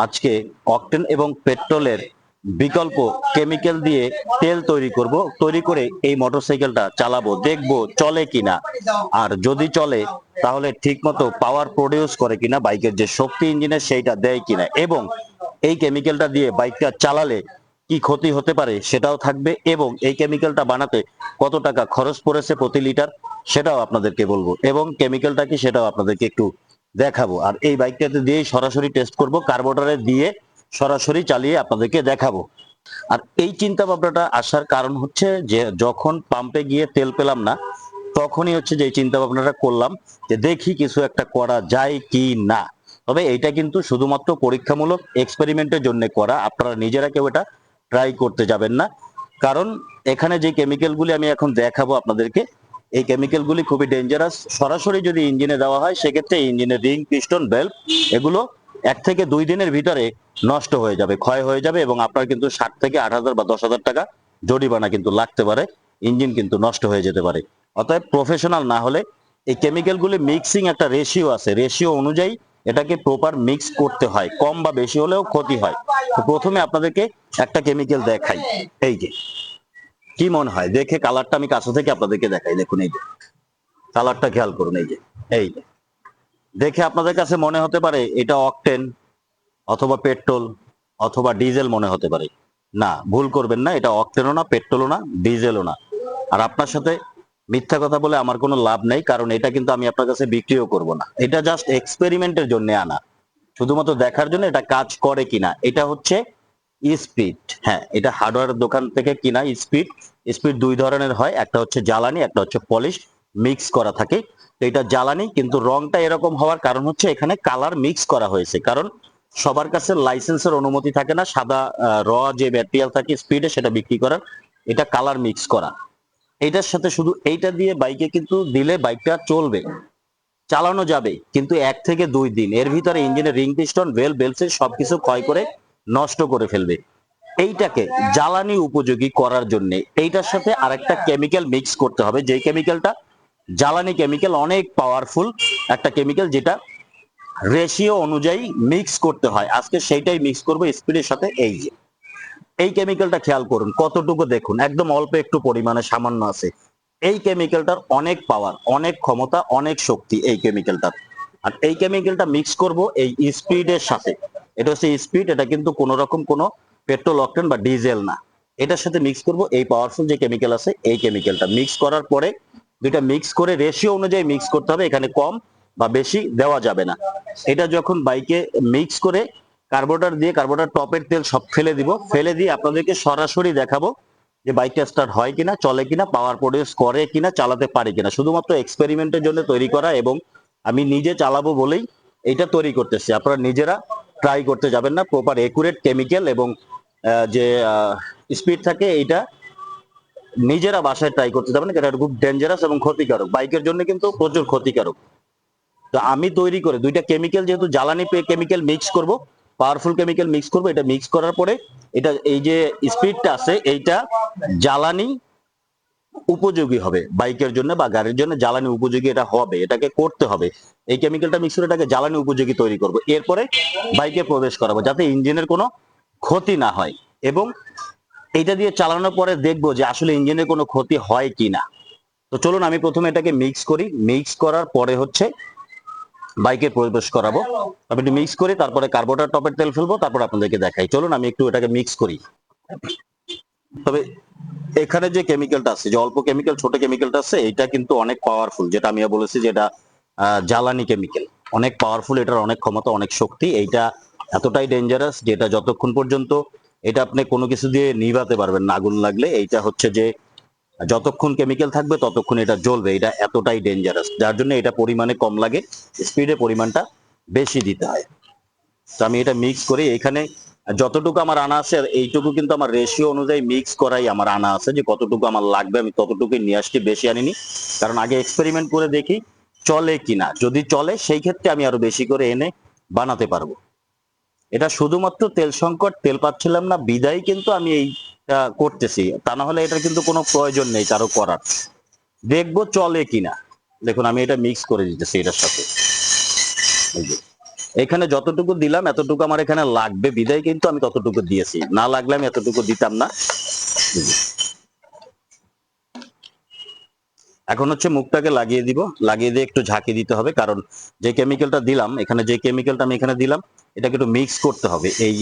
আজকে অকটেন এবং পেট্রোলের বিকল্প কেমিক্যাল দিয়ে তেল তৈরি করে এই মোটরসাইকেলটা চালাবো, দেখবো চলে কিনা। আর যদি চলে তাহলে ঠিক মতো পাওয়ার প্রডিউস করে কিনা, বাইকের যে শক্তি ইঞ্জিনের সেইটা দেয় কিনা, এবং এই কেমিক্যালটা দিয়ে বাইকটা চালালে কি ক্ষতি হতে পারে সেটাও থাকবে, এবং এই কেমিক্যালটা বানাতে কত টাকা খরচ পড়েছে প্রতি লিটার সেটাও আপনাদেরকে বলবো, এবং কেমিক্যালটা কি সেটাও আপনাদেরকে একটু দেখাবো। আর এই বাইকটাতে দিয়েই সরাসরি টেস্ট করব, কার্বোরেটরে দিয়ে সরাসরি চালিয়ে আপনাদেরকে দেখাবো। আর এই চিন্তা ভাবনাটা আসার কারণ হচ্ছে যে যখন পাম্পে গিয়ে তেল পেলাম না, তখনই হচ্ছে যে চিন্তা ভাবনাটা করলাম যে দেখি কিছু একটা করা যায় কি না। তবে এটা কিন্তু শুধুমাত্র পরীক্ষামূলক এক্সপেরিমেন্টের জন্য করা, আপনারা নিজেরা কেউ এটা ট্রাই করতে যাবেন না। কারণ এখানে যে কেমিক্যালগুলি আমি এখন দেখাবো আপনাদেরকে, এই কেমিক্যালগুলি খুবই ডেঞ্জারাস। সরাসরি যদি ইঞ্জিনে দেওয়া হয় সেক্ষেত্রে ইঞ্জিনের রিং, পিস্টন, বেল্ট এগুলো 1 থেকে 2 দিনের ভিতরে নষ্ট হয়ে যাবে, ক্ষয় হয়ে যাবে, এবং আপনার কিন্তু 60 থেকে 8,000 বা 10,000 টাকা জরিমানা কিন্তু লাগতে পারে, ইঞ্জিন কিন্তু নষ্ট হয়ে যেতে পারে। অতএব প্রফেশনাল না হলে এই কেমিক্যালগুলি মিক্সিং একটা রেশিও আছে, রেশিও অনুযায়ী এটাকে প্রপার মিক্স করতে হয়, কম বা বেশি হলেও ক্ষতি হয়। তো প্রথমে আপনাদেরকে একটা কেমিক্যাল দেখাই, এই যে কি মনে হয় দেখে, কালারটা আমি কাছে থেকে আপনাদেরকে দেখাই, দেখুন এই যে কালারটা খেয়াল করুন, এই যে দেখে আপনাদের কাছে মনে হতে পারে এটা অকটেন অথবা পেট্রোল অথবা ডিজেল মনে হতে পারে। না, ভুল করবেন না, এটা অকটেনও না, পেট্রোলও না, ডিজেলও না। আর আপনার সাথে মিথ্যা কথা বলে আমার কোনো লাভ নেই, কারণ এটা কিন্তু আমি আপনার কাছে বিক্রিও করব না। এটা জাস্ট এক্সপেরিমেন্টের জন্য আনা, শুধুমাত্র দেখার জন্য এটা কাজ করে কিনা। এটা হচ্ছে স্পিড, হ্যাঁ, এটা হার্ডওয়্যার দোকান থেকে কিনা স্পিড। স্পিড 2 ধরনের হয়, একটা হচ্ছে জ্বালানি, একটা হচ্ছে পলিশ, মিক্স করা থাকে। তো এটা জ্বালানি, কিন্তু রংটা এরকম হওয়ার কারণ হচ্ছে এখানে কালার মিক্স করা হয়েছে। কারণ সবার কাছে লাইসেন্সের অনুমতি থাকে না সাদা র যে ম্যাটেরিয়াল থাকে স্পিডে সেটা বিক্রি করার, এটা কালার মিক্স করা। এইটার সাথে শুধু এইটা দিয়ে বাইকে কিন্তু দিলে বাইকটা চলবে, চালানো যাবে, কিন্তু 1 থেকে 2 দিন এর ভিতরে ইঞ্জিনের রিং, পিস্টন, বেলসের সবকিছু ক্ষয় করে নষ্ট করে ফেলবে। এইটাকে জ্বালানি উপযোগী করার জন্য এইটার সাথে আরেকটা কেমিক্যাল মিক্স করতে হবে, যে কেমিক্যালটা জ্বালানি কেমিক্যাল, অনেক পাওয়ারফুল একটা কেমিক্যাল, যেটা রেশিও অনুযায়ী মিক্স করতে হয়। আজকে সেইটাই মিক্স করব স্পিডের সাথে। এই যে এই কেমিক্যালটা খেয়াল করুন কতটুকু, দেখুন একদম অল্প একটু পরিমাণে সামান্য আছে। এই কেমিক্যালটার অনেক পাওয়ার, অনেক ক্ষমতা, অনেক শক্তি এই কেমিক্যালটার। আর এই কেমিক্যালটা মিক্স করব এই স্পিডের সাথে। এটা হচ্ছে স্পিড, এটা কিন্তু কোন রকম কোনো পেট্রোল, অকটেন বা ডিজেল না। এটার সাথে মিক্স করব এই পাওয়ারফুল যে কেমিক্যাল আছে, এই কেমিক্যালটা মিক্স করার পরে দুইটা মিক্স করে রেশিও অনুযায়ী মিক্স করতে হবে, এখানে কম বা বেশি দেওয়া যাবে না। এটা যখন বাইকে মিক্স করে কার্বোরেটর টপের তেল সব ফেলে দিব, ফেলে দিয়ে আপনাদেরকে সরাসরি দেখাবো যে বাইকটা স্টার্ট হয় কিনা, চলে কিনা, পাওয়ার প্রডিউস করে কিনা, চালাতে পারে কিনা। শুধুমাত্র এক্সপেরিমেন্টের জন্য তৈরি করা, এবং আমি নিজে চালাবো বলেই এটা তৈরি করতেছি। আপনারা নিজেরা ট্রাই করতে যাবেন না, প্রপার একুরেট কেমিক্যাল এবং যে স্পিড থাকে এইটা নিজেরা বাসায় ট্রাই করতে যাবেন, এটা খুব ডেঞ্জারাস এবং ক্ষতিকারক, বাইকের জন্য কিন্তু প্রচুর ক্ষতিকারক। তো আমি তৈরি করে দুইটা কেমিক্যাল, যেহেতু জ্বালানি কেমিক্যাল মিক্স করব, পাওয়ারফুল কেমিক্যাল মিক্স করব, এটা মিক্স করার পরে এটা এই যে স্পিডটা আছে এইটা জ্বালানি উপযোগী হবে বাইকের জন্য বা গাড়ির জন্য, জ্বালানি উপযোগী এটা হবে, এটাকে করতে হবে। এই কেমিক্যালটা মিক্স করে এটাকে জ্বালানি উপযোগী তৈরি করব, এরপরে বাইকে প্রবেশ করাবো যাতে ইঞ্জিনের কোনো ক্ষতি না হয়, এবং এটা দিয়ে চালানোর পরে দেখবো যে আসলে ইঞ্জিনের কোনো ক্ষতি হয় কিনা। তো চলুন আমি প্রথমে এটাকে মিক্স করি, মিক্স করার পরে হচ্ছে বাইকে প্রবেশ করাবো। আমি একটু মিক্স করি, তারপরে কার্বোরেটর টপের তেল ফেলবো, তারপর আপনাদেরকে দেখাই। চলুন আমি একটু এটাকে মিক্স করি। তবে এখানে যে কেমিক্যালটা আছে, যে অল্প কেমিক্যাল, ছোট কেমিক্যালটা আছে, এটা কিন্তু অনেক পাওয়ারফুল, যেটা আমি বলেছি যেটা জ্বালানি কেমিক্যাল, অনেক পাওয়ারফুল, এটার অনেক ক্ষমতা, অনেক শক্তি। এইটা এতটাই ডেঞ্জারাস যেটা যতক্ষণ পর্যন্ত এটা আপনি কোনো কিছু দিয়ে নিভাতে পারবেন না, আগুন লাগলে, এইটা হচ্ছে যে যতক্ষণ কেমিক্যাল থাকবে ততক্ষণ এটা জ্বলবে, এটা এতটাই ডেঞ্জারাস, যার জন্য এটা পরিমাণে কম লাগে, স্পিডে পরিমাণটা বেশি দিতে হয়। তো আমি এটা মিক্স করি, এখানে যতটুকু আমার আনা আছে এইটুকু কিন্তু আমার রেশিও অনুযায়ী মিক্স করাই আমার আনা আছে, যে কতটুকু আমার লাগবে আমি ততটুকুই নিয়ে আসছি, বেশি আনিনি। কারণ আগে এক্সপেরিমেন্ট করে দেখি চলে কিনা, যদি চলে সেই ক্ষেত্রে আমি আরো বেশি করে এনে বানাতে পারবো। এটা শুধুমাত্র তেল সংকট, তেল পাচ্ছিলাম না বিদায় কিন্তু আমি এইটা করতেছি, তা না হলে এটার কিন্তু কোনো প্রয়োজন নেই কারো করার। দেখবো চলে কিনা। দেখুন আমি এটা মিক্স করে দিতেছি এটার সাথে, এই যে এখানে যতটুকু দিলাম এতটুকু আমার এখানে লাগবে বিদায় কিন্তু আমি ততটুকু দিয়েছি, না লাগলে আমি এতটুকু দিতাম না। এখন হচ্ছে মুখটাকে লাগিয়ে দিব, লাগিয়ে দিয়ে একটু ঝাঁকি দিতে হবে, কারণ যে কেমিক্যালটা দিলাম এখানে, যে কেমিক্যালটা আমি এখানে দিলাম এটাকে একটু মিক্স করতে হবে, এই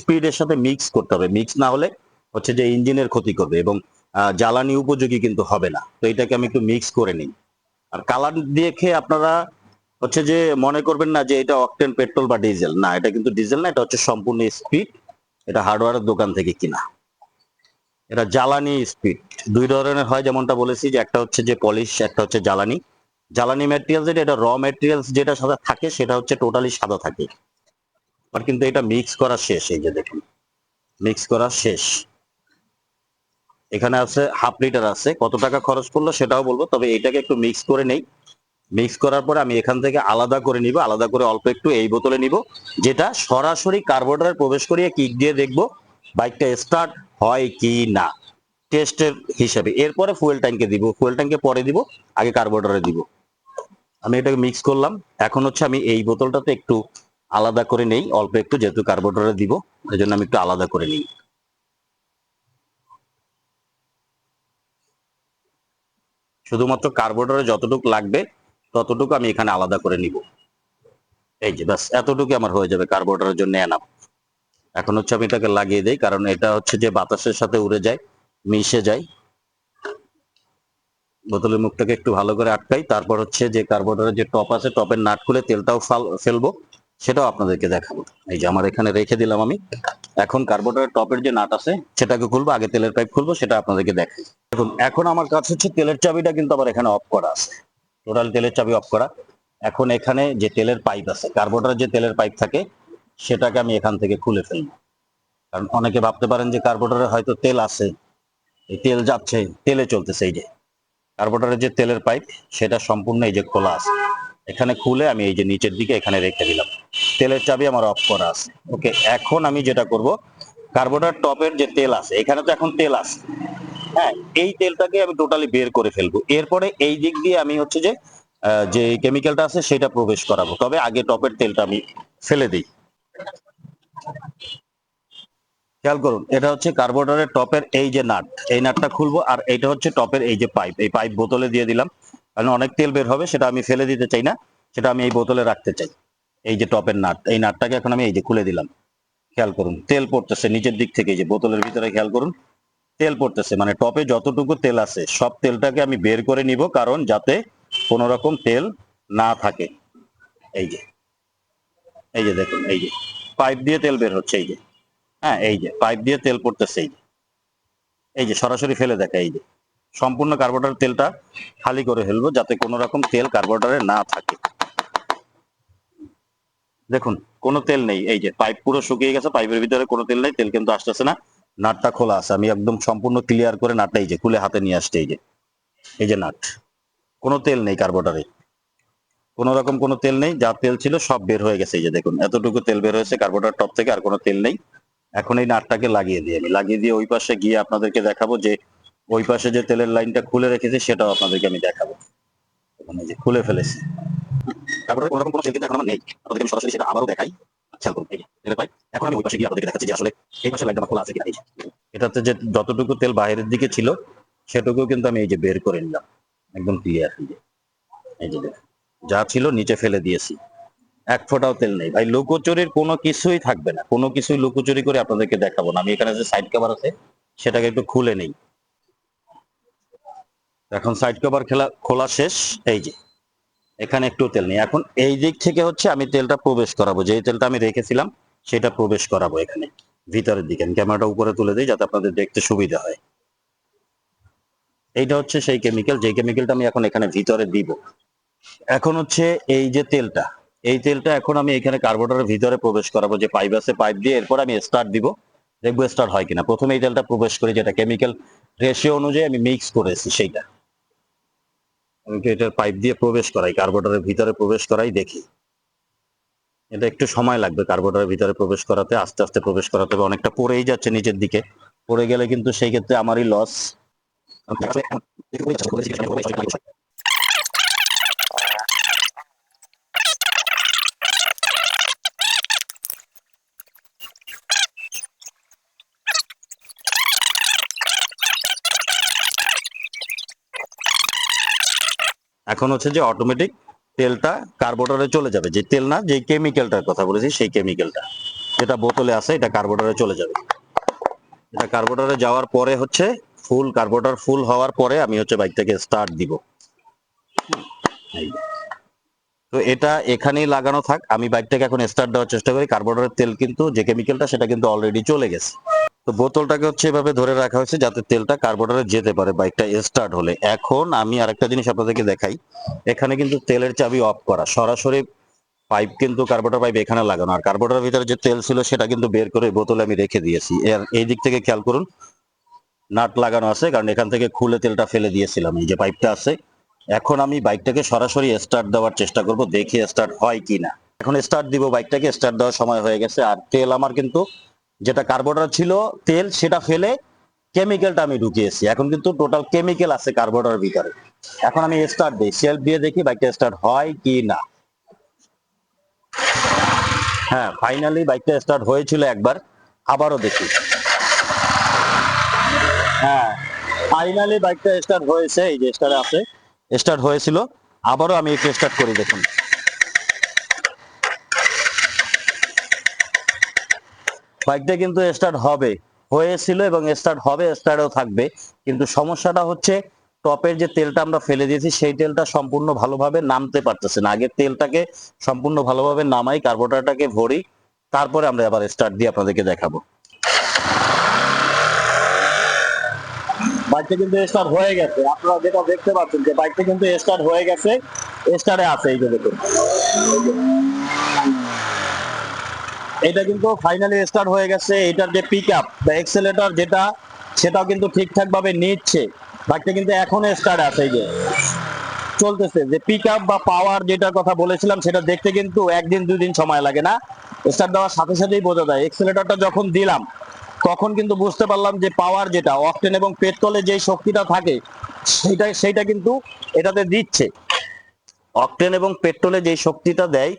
স্পিডের সাথে মিক্স করতে হবে। মিক্স না হলে হচ্ছে যে ইঞ্জিনের ক্ষতি করবে এবং জ্বালানি উপযোগী কিন্তু হবে না। তো এটাকে আমি একটু মিক্স করে নিই। আর কালার দিয়ে খেয়ে আপনারা হচ্ছে যে মনে করবেন না যে এটা অকটেন পেট্রোল বা ডিজেল, না এটা কিন্তু ডিজেল না, এটা হচ্ছে সম্পূর্ণ স্পিড। এটা হার্ডওয়্যারের দোকান থেকে কিনা। এটা জ্বালানি স্পিড দুই ধরনের হয়, যেমনটা বলেছি যে একটা হচ্ছে যে পলিশ, একটা হচ্ছে জ্বালানি। জ্বালানি ম্যাটেরিয়ালস যেটা, এটা র ম্যাটেরিয়ালস যেটা সাদা থাকে সেটা হচ্ছে টোটালি সাদা থাকে। আর কিন্তু এটা মিক্স করা শেষ, এই যে দেখুন মিক্স করা শেষ। এখানে আছে হাফ লিটার আছে, কত টাকা খরচ করলো সেটাও বলবো, তবে এটাকে একটু মিক্স করে নেই। মিক্স করার পরে আমি এখান থেকে আলাদা করে নিব, আলাদা করে অল্প একটু এই বোতলে নিব, যেটা সরাসরি কার্বোরেটরে প্রবেশ করিয়ে কিক দিয়ে দেখবো বাইকটা স্টার্ট হয় কি না, টেস্টের হিসাবে। এরপরে ফুয়েল ট্যাঙ্কে দিব, ফুয়েল ট্যাঙ্কে পরে দিব, আগে কার্বোরেটরে দিব। আমি এটাকে মিক্স করলাম। এখন হচ্ছে আমি এই বোতলটাতে একটু আলাদা করে নেই অল্প একটু, যেহেতু কার্বোরেটরে দিব এই জন্য আমি একটু আলাদা করে নিই। শুধুমাত্র কার্বোরেটরে যতটুকু লাগবে ততটুকু আমি এখানে আলাদা করে নিব। এই যে ব্যাস এতটুকু আমার হয়ে যাবে কার্বোরেটরের জন্য এনাফ। এখন হচ্ছে আমি এটাকে লাগিয়ে দেই, কারণ এটা হচ্ছে যে বাতাসের সাথে উড়ে যায়, মিশে যায়। বোতলের মুখটাকে একটু ভালো করে আটকাই, তারপর হচ্ছে যে কার্বোরেটরের যে টপ আছে টপের নাট খুলে তেলটাও ফেলবো, সেটাও আপনাদেরকে দেখাবো। এই যে আমার এখানে রেখে দিলাম আমি। এখন কার্বোরেটরের টপের যে নাট আছে সেটাকে খুলবো, আগে তেলের পাইপ খুলবো, সেটা আপনাদেরকে দেখাই। দেখুন এখন আমার কাছে হচ্ছে তেলের চাবিটা কিন্তু আবার এখানে অফ করা আছে, টোটাল তেলের চাবি অফ করা। এখন এখানে যে তেলের পাইপ আছে, কার্বোরেটরের যে তেলের পাইপ থাকে সেটাকে আমি এখান থেকে খুলে ফেলবো। কারণ অনেকে ভাবতে পারেন যে কার্বোরেটরে হয়তো তেল আছে, এই তেল যাচ্ছে, তেলে চলতেছে। এই যে কার্বোরেটরের যে তেলের পাইপ সেটা সম্পূর্ণ এই যে খোলা আছে, এখানে খুলে আমি এই যে নিচের দিকে এখানে রেখে দিলাম। তেলের চাবি আমার অফ করা আছে। ওকে, এখন আমি যেটা করব, কার্বোরেটর টপের যে তেল আছে এখানে তো এখন তেল আছে, হ্যাঁ, এই তেলটাকে আমি টোটালি বের করে ফেলবো। এরপরে এই দিক দিয়ে আমি হচ্ছে যে যে কেমিক্যালটা আছে সেটা প্রবেশ করাবো, তবে আগে টপের তেলটা আমি ফেলে দিই। খেয়াল করুন, এটা হচ্ছে কার্বোরেটরের টপের এই যে নাট, এই নাটটা খুলবো, আর এইটা হচ্ছে টপের এই যে পাইপ, এই পাইপ বোতলে দিয়ে দিলাম, কারণ অনেক তেল বের হবে, সেটা আমি ফেলে দিতে চাই না, সেটা আমি এই বোতলে রাখতে চাই। এই যে টপের নাট, এই নাটটাকে এখন আমি এই যে খুলে দিলাম। খেয়াল করুন তেল পড়তেছে নিচের দিক থেকে, এই যে বোতলের ভিতরে খেয়াল করুন তেল পড়তেছে, মানে টপে যতটুকু তেল আছে সব তেলটাকে আমি বের করে নিব, কারণ যাতে কোনো রকম তেল না থাকে। এই যে, এই যে দেখুন, এই যে পাইপ দিয়ে তেল বের হচ্ছে, এই যে, হ্যাঁ এই যে পাইপ দিয়ে তেল পড়তেছে, এই যে, এই যে সরাসরি ফেলে দেখা, এই যে সম্পূর্ণ কার্বোরেটর তেলটা খালি করে ফেলবো, যাতে কোনো রকম তেল কার্বোরেটরে না থাকে। দেখুন কোনো তেল নেই, এই যে পাইপ পুরো শুকিয়ে গেছে, পাইপের ভিতরে কোনো তেল নেই, তেল কিন্তু আসতেছে না, নাটটা খোলা আছে। আমি একদম সম্পূর্ণ ক্লিয়ার করে নাটটা এই যে খুলে হাতে নিয়ে আসছে, এই যে, এই যে নাট, কোনো তেল নেই কার্বোরেটরে, কোনো রকম কোনো তেল নেই, যা তেল ছিল সব বের হয়ে গেছে। এই যে দেখুন এতটুকু তেল বের হয়েছে কার্বোরেটর টপ থেকে, আর কোনো তেল নেই। এখন এই নাটটাকে লাগিয়ে দিই, আমি লাগিয়ে দিয়ে ওই পাশে গিয়ে আপনাদেরকে দেখাবো যে ওই পাশে যে তেলের লাইনটা খুলে রেখেছি সেটাও আপনাদেরকে আমি দেখাবো। এখন এই যে খুলে ফেলেছি, তারপরে কোনো রকম কোনো তেল কিন্তু এখন আমার নেই, আপনাদেরকে আমি সরাসরি সেটা আবারও দেখাই। খেয়াল করুন, এই যে তেলের পাইপ, এখন আমি ওই পাশে গিয়ে আপনাদেরকে দেখাচ্ছি যে আসলে এই পাশে লাইনটা খোলা আছে কিনা। এই যে এটাতে যে যতটুকু তেল বাইরের দিকে ছিল সেটুকু কিন্তু আমি এই যে বের করে নিলাম, একদম ক্লিয়ার। এই যে দেখুন, যা ছিল নিচে ফেলে দিয়েছি, এক ফোঁটাও তেল নেই। ভাই লুকোচুরির কোনো কিছুই থাকবে না, কোনো কিছুই লুকোচুরি করে আপনাদেরকে দেখাবো না। আমি এখানে যে সাইড কভার আছে সেটাকে একটু খুলে নেই। এখন সাইড কভার খোলা শেষ, এই যে এখানে একটু তেল নেই। এখন এই দিক থেকে হচ্ছে আমি তেলটা প্রবেশ করাবো, যে তেলটা আমি রেখেছিলাম সেটা প্রবেশ করাবো এখানে ভিতরের দিকে। আমি ক্যামেরাটা উপরে তুলে দিই যাতে আপনাদের দেখতে সুবিধা হয়। এইটা হচ্ছে সেই কেমিক্যাল, যে কেমিক্যালটা আমি এখন এখানে ভিতরে দিব। এখন হচ্ছে এই যে তেলটা, এই তেলটা এখন আমি এখানে কার্বোরেটরের ভিতরে প্রবেশ করাবো, যে পাইপ আছে পাইপ দিয়ে, এরপর আমি স্টার্ট দিব, দেখবো স্টার্ট হয় কিনা। প্রথমে এই তেলটা প্রবেশ করি, যেটা কেমিক্যাল রেশিও অনুযায়ী আমি মিক্স করেছি সেইটা, আমি এটার পাইপ দিয়ে প্রবেশ করাই, কার্বোরেটরের ভিতরে প্রবেশ করাই, দেখি। এটা একটু সময় লাগবে কার্বোরেটরের ভিতরে প্রবেশ করাতে, আস্তে আস্তে প্রবেশ করাতে হবে, অনেকটা পড়েই যাচ্ছে নিচের দিকে, পড়ে গেলে কিন্তু সেই ক্ষেত্রে আমারই লস। এখন হচ্ছে যে অটোমেটিক তেলটা কার্বোরেটরে চলে যাবে, যে তেল না, যে কেমিক্যালটার কথা বলেছি সেই কেমিক্যালটা যেটা বোতলে আছে এটা কার্বোরেটরে চলে যাবে। এটা কার্বোরেটরে যাওয়ার পরে হচ্ছে ফুল কার্বোরেটর ফুল হওয়ার পরে আমি হচ্ছে বাইকটাকে স্টার্ট দিব। এই। তো এটা এখানেই লাগানো থাক, আমি বাইকটাকে এখন স্টার্ট দেওয়ার চেষ্টা করি। কার্বোরেটরের তেল কিন্তু যে কেমিক্যালটা সেটা কিন্তু অলরেডি চলে গেছে। তো বোতলটাকে হচ্ছে এভাবে ধরে রাখা হয়েছে যাতে তেলটা কার্বোরেটরে যেতে পারে বাইকটা স্টার্ট হলে। এখন আমি আরেকটা জিনিস আপনাদেরকে দেখাই, এখানে কিন্তু তেলের চাবি অফ করা, সরাসরি পাইপ কিন্তু কার্বোরেটর পাইপ এখানে লাগানো, আর কার্বোরেটরের ভিতরে যে তেল ছিল সেটা কিন্তু বের করে বোতলে আমি রেখে দিয়েছি। এর এই দিক থেকে খেয়াল করুন, নাট লাগানো আছে, কারণ এখান থেকে খুলে তেলটা ফেলে দিয়েছিলাম। এই যে পাইপটা আছে। এখন আমি বাইকটাকে সরাসরি স্টার্ট দেওয়ার চেষ্টা করব, দেখি স্টার্ট হয় কিনা। এখন স্টার্ট দিব, বাইকটাকে স্টার্ট দেওয়ার সময় হয়ে গেছে। আর তেল আমার কিন্তু যেটা কার্বোরেটর ছিল তেল সেটা ফেলে কেমিক্যালটা আমি ঢুকিয়েছি। এখন কিন্তু টোটাল কেমিক্যাল আছে কার্বোরেটরের ভিতরে। এখন আমি স্টার্ট দিই, সেলফ দিয়ে দেখি বাইকটা স্টার্ট হয় কি না। হ্যাঁ, ফাইনালি বাইকটা স্টার্ট হয়েছিল একবার, আবারও দেখি। হ্যাঁ, ফাইনালি বাইকটা স্টার্ট হয়েছে, এই যে স্টার্ট আছে, স্টার্ট হয়েছিল। আবারও আমি একটু স্টার্ট করি, দেখুন। বাইকটা কিন্তু স্টার্ট হবে, হয়েছিল এবং স্টার্ট হবে, স্টার্টও থাকবে। কিন্তু সমস্যাটা হচ্ছে টপের যে তেলটা আমরা ফেলে দিয়েছি সেই তেলটা সম্পূর্ণ ভালোভাবে নামতে পারতেছে না। আগে তেলটাকে সম্পূর্ণ ভালোভাবে নামাই, কার্বোরেটরটাকে ভরি, তারপরে আমরা আবার স্টার্ট দিয়ে আপনাদেরকে দেখাবো। বাইকটা কিন্তু স্টার্ট হয়ে গেছে, আপনারা যেটা দেখতে পাচ্ছেন যে বাইকটা কিন্তু স্টার্ট হয়ে গেছে, স্টার্টে আছে, এই যে দেখুন। এটা কিন্তু ফাইনালি স্টার্ট হয়ে গেছে। এটার যে পিক আপ বা এক্সেলেটর যেটা, সেটাও কিন্তু ঠিকঠাক ভাবে নিচ্ছে। বাইকটা কিন্তু এখন স্টার্ট আছে, এই যে চলতেছে। যে পিক আপ বা পাওয়ার যেটার কথা বলেছিলাম সেটা দেখতে কিন্তু একদিন দুই দিন সময় লাগে না, স্টার্ট দেওয়ার সাথে সাথেই বোঝা যায়। এক্সেলেটরটা যখন দিলাম তখন কিন্তু বুঝতে পারলাম যে পাওয়ার যেটা অকটেন এবং পেট্রোলে যে শক্তিটা থাকে সেইটা কিন্তু এটাতে দিচ্ছে। অকটেন এবং পেট্রোলে যে শক্তিটা দেয়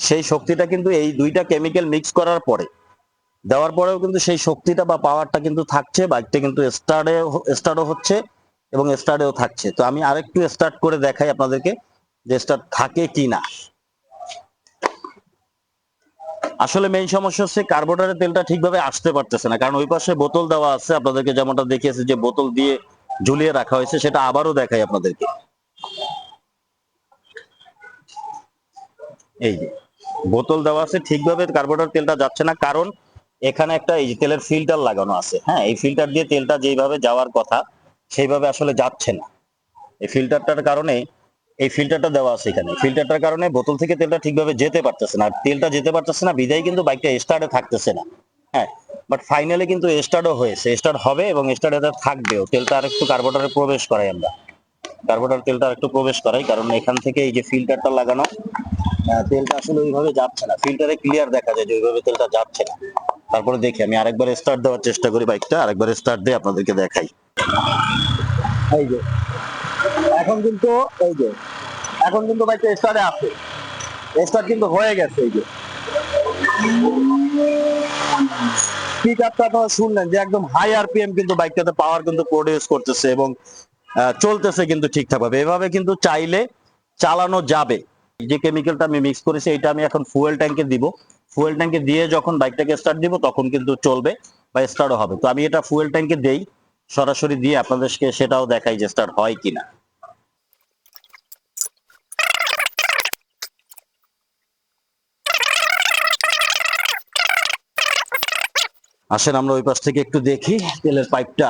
সেই শক্তিটা কিন্তু এই দুইটা কেমিক্যাল মিক্স করার পরে দেওয়ার পরেও কিন্তু সেই শক্তিটা বা পাওয়ারটা কিন্তু থাকছে। বাইকটা কিন্তু স্টার্টও হচ্ছে এবং স্টার্টেও থাকছে। তো আমি আরেকটু স্টার্ট করে দেখাই আপনাদেরকে যে স্টার্ট থাকে কি না। আসলে মেইন সমস্যা হচ্ছে কার্বোরেটরের তেলটা ঠিকভাবে আসতে পারতেছে না, কারণ ওই পাশে বোতল দেওয়া আছে, আপনাদেরকে যেমনটা দেখিয়েছি যে বোতল দিয়ে ঝুলিয়ে রাখা হয়েছে, সেটা আবারও দেখাই আপনাদেরকে। এই যে বোতল দেওয়া আছে, ঠিকভাবে কার্বোরেটর তেলটা যাচ্ছে না, কারণ এখানে একটা এই যে তেলের ফিল্টার লাগানো আছে। হ্যাঁ, এই ফিল্টার দিয়ে তেলটা যেভাবে যাওয়ার কথা সেইভাবে আসলে যাচ্ছে না। এই ফিল্টারটার কারণে, এই ফিল্টারটা দেওয়া আছে এখানে, ফিল্টারটার কারণে বোতল থেকে তেলটা ঠিকভাবে যেতে পারতেছে না। আর তেলটা যেতে পারতেছে না বিধায় কিন্তু বাইকটা স্টার্টে থাকতেছে না। হ্যাঁ, বাট ফাইনালি কিন্তু স্টার্টও হয়েছে, স্টার্ট হবে এবং স্টার্টে থাকবেও। তেলটা আর একটু কার্বোরেটরে প্রবেশ করাই, আমরা কার্বোরেটর তেলটা আর একটু প্রবেশ করাই, কারণ এখান থেকে এই যে ফিল্টারটা লাগানো, তেলটা আসলে ওইভাবে যাচ্ছে না। ফিল্টারে ক্লিয়ার দেখা যায় যে ওইভাবে তেলটা যাচ্ছে না। তারপরে দেখি আমি আরেকবার স্টার্ট দেওয়ার চেষ্টা করি, বাইকটা আরেকবার স্টার্ট দিয়ে আপনাদেরকে দেখাই। এই যে এখন কিন্তু, এই যে এখন কিন্তু বাইকটা স্টার্টে আছে, স্টার্ট কিন্তু হয়ে গেছে। এই যে পিক আপটা আপনারা শুনলেন যে একদম হাই আরপিএম কিন্তু বাইকটাতে পাওয়ার কিন্তু প্রডিউস করতেছে এবং চলতেছে কিন্তু ঠিকঠাক ভাবে। এভাবে কিন্তু চাইলে চালানো যাবে। যে কেমিক্যালটা আমি মিক্স করেছি এটা আমি এখন ফুয়েল ট্যাঙ্কে দিব। ফুয়েল ট্যাঙ্কে দিয়ে যখন বাইকটাকে স্টার্ট দিব তখন কিন্তু চলবে বা স্টার্টও হবে। তো আমি এটা ফুয়েল ট্যাঙ্কে দেই, সরাসরি দিয়ে আপনাদেরকে সেটাও দেখাই যে স্টার্ট হয় কিনা। আসেন আমরা ওই পাশ থেকে একটু দেখি তেলের পাইপটা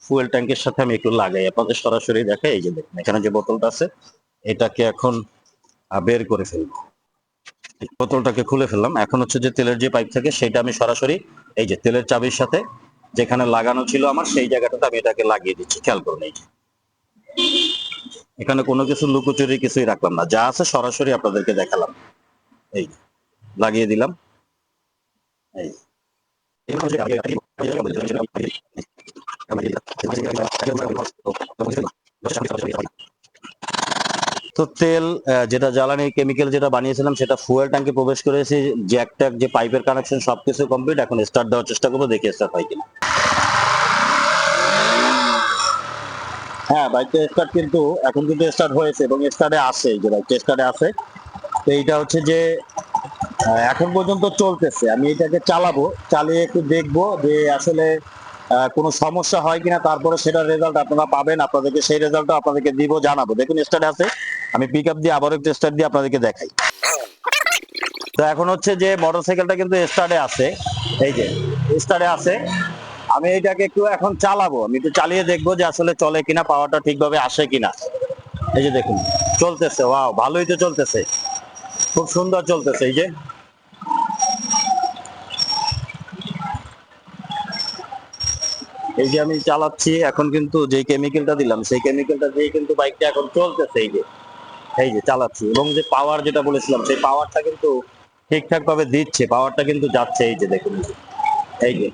ফুয়েল ট্যাঙ্কের সাথে আমি একটু লাগাই, আপনাদের সরাসরি দেখাই। এই যে দেখুন এখানে যে বোতলটা আছে এটাকে এখন বের করে ফেলবো। বোতলটাকে খুলে ফেললাম। এখন হচ্ছে যে তেলের যে পাইপ থাকে সেটা আমি সরাসরি এই যে তেলের চাবির সাথে যেখানে লাগানো ছিল আমার সেই জায়গাটাতে আমি এটাকে লাগিয়ে দিচ্ছি। খেয়াল করুন, এই যে এখানে কোনো কিছু লুকোচুরি কিছুই রাখলাম না, যা আছে সরাসরি আপনাদেরকে দেখালাম। এই লাগিয়ে দিলাম। এই তো তেল যেটা জ্বালানি কেমিক্যাল যেটা বানিয়েছিলাম সেটা ফুয়েল ট্যাঙ্কে প্রবেশ করেছে, জ্যাক ট্যাক যে পাইপের কানেকশন সবকিছু কমপ্লিট। এখন স্টার্ট দেওয়ার চেষ্টা করবো, দেখি স্টার্ট হয় কিনা। হ্যাঁ, বাইকটা স্টার্ট কিন্তু এখন কিন্তু স্টার্ট হয়েছে এবং স্টার্টে আছে, এই যে বাইকটা স্টার্টে আছে। তো এইটা হচ্ছে যে এখন পর্যন্ত চলতেছে। আমি এটাকে চালাবো, চালিয়ে একটু দেখবো যে আসলে কোনো সমস্যা হয় কিনা, তারপরে সেটার রেজাল্ট আপনারা পাবেন। আপনাদেরকে সেই রেজাল্টটা আপনাদেরকে দিব, জানাবো। দেখুন স্টার্ট আছে, আমি পিক আপ দিয়ে আবারও একটু স্টার্ট দিয়ে আপনাদেরকে দেখাই। তো এখন হচ্ছে যে মোটরসাইকেলটা কিন্তু স্টার্টে আছে, এই যে স্টার্টে আছে। আমি এটাকে একটু এখন চালাবো, আমি একটু চালিয়ে দেখবো যে আসলে চলে কিনা, পাওয়ারটা ঠিকভাবে আসে কিনা। এই যে দেখুন চলতেছে, ওয়াও ভালোই তো চলতেছে, খুব সুন্দর চলতেছে। এই যে আমি চালাচ্ছি এখন, কিন্তু যে কেমিক্যালটা দিলাম সেই কেমিক্যালটা দিয়ে কিন্তু বাইকটা এখন চলতেছে। এই যে চালাচ্ছি, এবং যে পাওয়ার যেটা বলেছিলাম সেই পাওয়ারটা কিন্তু ঠিকঠাক ভাবে দিচ্ছে, পাওয়ারটা কিন্তু যাচ্ছে। এই যে দেখুন, এই যে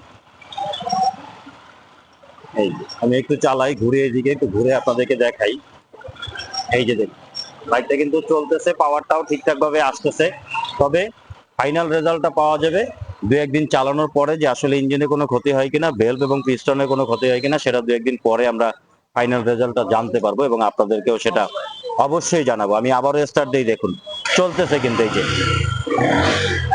আমি একটু চালাই, ঘুরে এদিকে একটু ঘুরে আপনাদেরকে দেখাই। এই যে দেখুন বাইকটা কিন্তু চলতেছে, পাওয়ারটাও ঠিকঠাক ভাবে আসতেছে। তবে ফাইনাল রেজাল্টটা পাওয়া যাবে দু একদিন চালানোর পরে, যে আসলে ইঞ্জিনে কোনো ক্ষতি হয় কিনা, ভেলভ এবং পিস্টনে কোনো ক্ষতি হয় কিনা, সেটা দু একদিন পরে আমরা ফাইনাল রেজাল্টটা জানতে পারবো এবং আপনাদেরকেও সেটা অবশ্যই জানাবো। আমি আবারও স্টার্ট দিই, দেখুন চলতেছে কিন্তু। এই যে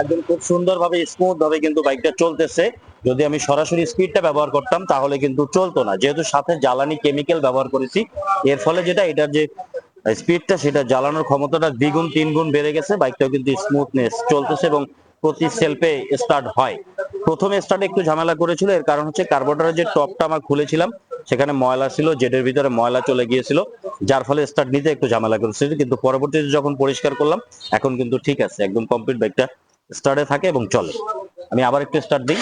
একদম খুব সুন্দরভাবে স্মুথ ভাবে কিন্তু বাইকটা চলতেছে। যদি আমি সরাসরি স্পিডটা ব্যবহার করতাম তাহলে কিন্তু চলতো না, যেহেতু সাথে জ্বালানি কেমিক্যাল ব্যবহার করেছি। এর ফলে যেটা, এটার যে স্পিডটা, সেটা জ্বালানোর ক্ষমতাটা দ্বিগুণ তিনগুণ বেড়ে গেছে। বাইকটাও কিন্তু স্মুথনেস চলতেছে এবং প্রতি সেলফে স্টার্ট হয়। প্রথমে স্টার্টে একটু ঝামেলা করেছিল, এর কারণ হচ্ছে কার্বোরেটরের যে টপটা আমরা খুলেছিলাম সেখানে ময়লা ছিল, জেটের ভিতরে ময়লা চলে গিয়েছিল, যার ফলে স্টার্ট নিতে একটু ঝামেলা করেছিল। কিন্তু পরবর্তীতে যখন পরিষ্কার করলাম এখন কিন্তু ঠিক আছে, একদম কমপ্লিট বাইকটা স্টার্টে থাকে এবং চলে। আমি আবার একটু স্টার্ট দিই,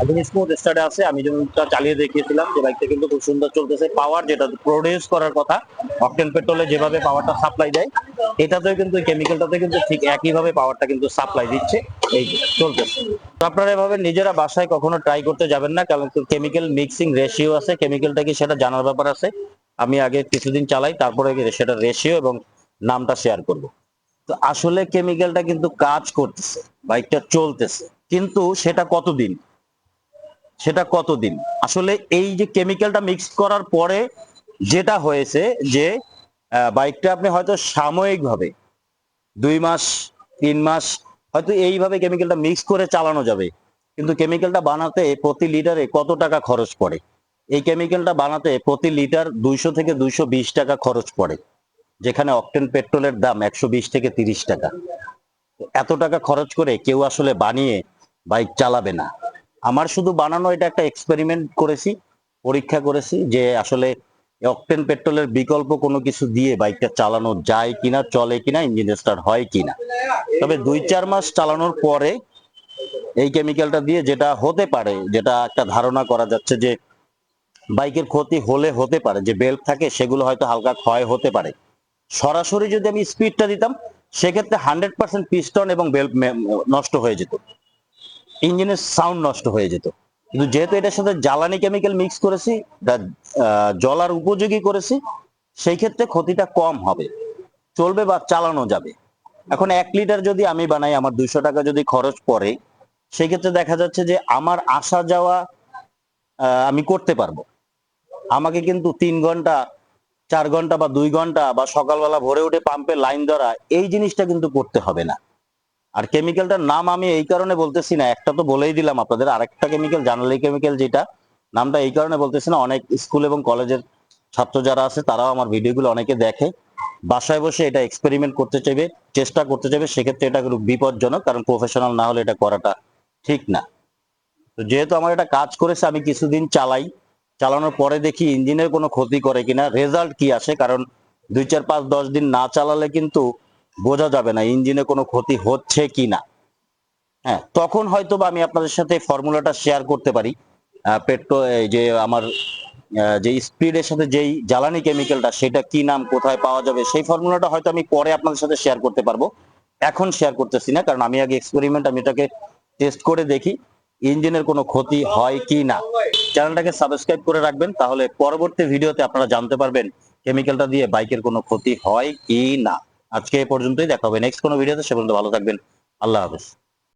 একদম স্মুথ স্টার্টে আছে। আমি যেমনটা চালিয়ে দেখিয়েছিলাম যে বাইকটা কিন্তু খুব সুন্দর চলতেছে। পাওয়ার যেটা প্রডিউস করার কথা, অকটেন পেট্রোলে যেভাবে পাওয়ারটা সাপ্লাই দেয়, এটাতেও কিন্তু কেমিক্যালটাতে কিন্তু ঠিক একইভাবে পাওয়ারটা কিন্তু সাপ্লাই দিচ্ছে। এই যে চলতেছে। তো আপনারা এভাবে নিজেরা বাসায় কখনো ট্রাই করতে যাবেন না, কারণ কেমিক্যাল মিক্সিং রেশিও আছে, কেমিক্যালটা কি সেটা জানার ব্যাপার আছে। আমি আগে কিছুদিন চালাই, তারপরে সেটা রেশিও এবং নামটা শেয়ার করব। তো আসলে কেমিক্যালটা কিন্তু কাজ করতেছে, বাইকটা চলতেছে, কিন্তু সেটা কতদিন আসলে এই যে কেমিক্যালটা মিক্স করার পরে যেটা হয়েছে যে বাইকটা আপনি হয়তো সাময়িকভাবে 2 মাস 3 মাস হয়তো এইভাবে কেমিক্যালটা মিক্স করে চালানো যাবে, কিন্তু কেমিক্যালটা বানাতে প্রতি লিটারে কত টাকা খরচ পড়ে? এই কেমিক্যালটা বানাতে প্রতি লিটার 200 থেকে 220 টাকা খরচ পড়ে, যেখানে অকটেন পেট্রোলের দাম 120 থেকে 30 টাকা। এত টাকা খরচ করে কেউ আসলে বানিয়ে বাইক চালাবে না। আমার শুধু বানানো, এটা একটা এক্সপেরিমেন্ট করেছি, পরীক্ষা করেছি যে আসলে অকটেন পেট্রোলের বিকল্প কোনো কিছু দিয়ে বাইকটা চালানো যায় কিনা, চলে কিনা, ইঞ্জিন স্টার্ট হয় কিনা। তবে 2-4 মাস চালানোর পরে এই কেমিক্যালটা দিয়ে যেটা হতে পারে, যেটা একটা ধারণা করা যাচ্ছে যে বাইকের ক্ষতি হলে হতে পারে, যে বেল্ট থাকে সেগুলো হয়তো হালকা ক্ষয় হতে পারে। সরাসরি যদি আমি স্পিডটা দিতাম সেক্ষেত্রে 100% পিস্টন এবং বেল্ট নষ্ট হয়ে যেত, ইঞ্জিনের সাউন্ড নষ্ট হয়ে যেত। কিন্তু যেহেতু এটার সাথে জ্বালানি কেমিক্যাল মিক্স করেছি, জ্বলার উপযোগী করেছি, সেই ক্ষেত্রে ক্ষতিটা কম হবে, চলবে বা চালানো যাবে। এখন 1 লিটার যদি আমি বানাই, আমার 200 টাকা যদি খরচ পড়ে, সেই ক্ষেত্রে দেখা যাচ্ছে যে আমার আসা যাওয়া আমি করতে পারবো। আমাকে কিন্তু 3 ঘন্টা 4 ঘন্টা বা 2 ঘন্টা বা সকালবেলা ভোরে উঠে পাম্পে লাইন ধরা, এই জিনিসটা কিন্তু করতে হবে না। আর কেমিক্যালটার নাম আমি এই কারণে বলতেছি না, একটা তো বলেই দিলাম আপনাদের, আরেকটা কেমিক্যাল জার্নালি কেমিক্যাল, যেটা নামটা এই কারণে বলতেছি না, অনেক স্কুল এবং কলেজের ছাত্র যারা আছে তারাও আমার ভিডিওগুলো অনেকে দেখে, বাসায় বসে এটা এক্সপেরিমেন্ট করতে চাইবে, চেষ্টা করতে চাইবে, সেক্ষেত্রে এটা খুব বিপজ্জনক, কারণ প্রফেশনাল না হলে এটা করাটা ঠিক না। তো যেহেতু আমার এটা কাজ করেছে, আমি কিছুদিন চালাই, চালানোর পরে দেখি ইঞ্জিনের কোনো ক্ষতি করে কিনা, রেজাল্ট কি আসে, কারণ 2 4 5 10 দিন না চালালে কিন্তু বোঝা যাবে না ইঞ্জিনে কোনো ক্ষতি হচ্ছে কিনা। হ্যাঁ, তখন হয়তো বা আমি আপনাদের সাথে ফর্মুলাটা শেয়ার করতে পারি। পেট্রো এই যে আমার যে স্পিডের সাথে যেই জ্বালানি কেমিক্যালটা, সেটা কি নাম, কোথায় পাওয়া যাবে, সেই ফর্মুলাটা হয়তো আমি পরে আপনাদের সাথে শেয়ার করতে পারবো। এখন শেয়ার করতেছি না, কারণ আমি আগে এক্সপেরিমেন্ট, আমি এটাকে টেস্ট করে দেখি ইঞ্জিনের কোনো ক্ষতি হয় কি না। চ্যানেলটাকে সাবস্ক্রাইব করে রাখবেন, তাহলে পরবর্তী ভিডিওতে আপনারা জানতে পারবেন কেমিক্যালটা দিয়ে বাইকের কোনো ক্ষতি হয় কি না। আজকে এ পর্যন্তই, দেখা হবে নেক্সট কোনো ভিডিওতে, সে পর্যন্ত ভালো থাকবেন। আল্লাহ হাফেজ।